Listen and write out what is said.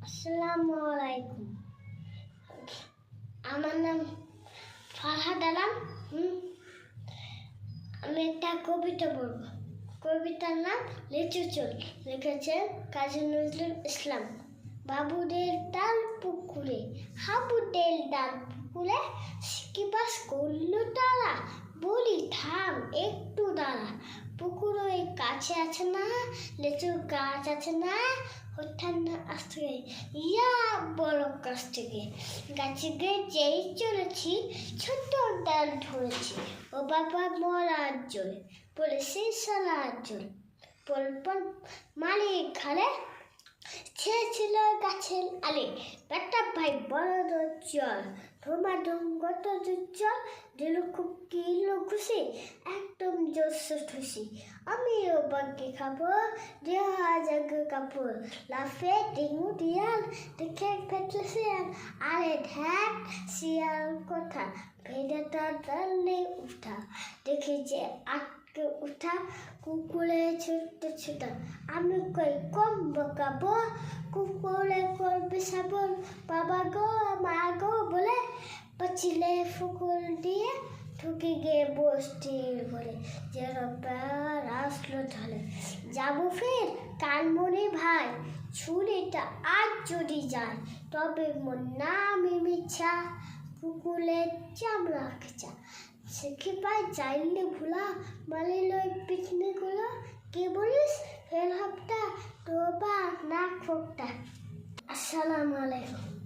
আসসালামু আলাইকুম। আমার নাম ফারহাদ আলম। আমি একটা কবিতা বলব। কবিতার নাম লিচু চুল, লিখেছেন কাজী নজরুল ইসলাম। বাবুদের ডাল পুকুরে, হাবুদের ডাল পুকুরে, সিকিবাস করলো তারা, বলি থাম একটু দাঁড়া। পুকুর ওই কাছে আছে না, লিচু গাছ আছে না, ঠান্ডা আসতে ইয়া বড় কাছ থেকে গাছে গিয়ে যেই চলেছি, ছোট্ট ডাল ধরেছি, ও বাবা মরার জল বলেছে সালার জল। পল মালিক ঘরে ছেড়েছিল গাছের আলে, বেটা ভাই বড় জল, ধুমাধুম কত জল দিল, খুব কিলো খুশি, একদম জোশ খুশি। আমিও বাকি খাবো, দেওয়া জাগে কাপড়, লাফে ডিঙু দিয়াল, দেখে ফেটলে শিয়াল, আরে ঢ্যাক শিয়াল কথা, ভেড়াটা ডালে উঠা, দেখি যে আটকে উঠা, কুকুরে ছুটতে ছুটা। আমি কই কম বকাবো, কুকুরে করবে সাবল, বাবা গো মা গো বলে পাছিলে ফুকুর দিয়ে ঢুকে গিয়ে বসতে বলে, যেন প্যার আসলো ঢালে, যাবো ফের কানমনে ভাই, ছুরিটা আজ যদি যায়, তবে মোর নামই মিছা, কুকুরের চামড়া খেচা। শিখে পাই চাইলে ভুলা, মালিল পিছনে গুলো, কে বলিস ফের হাপটা, তোবা নাক ফোকটা। আসসালামু আলাইকুম।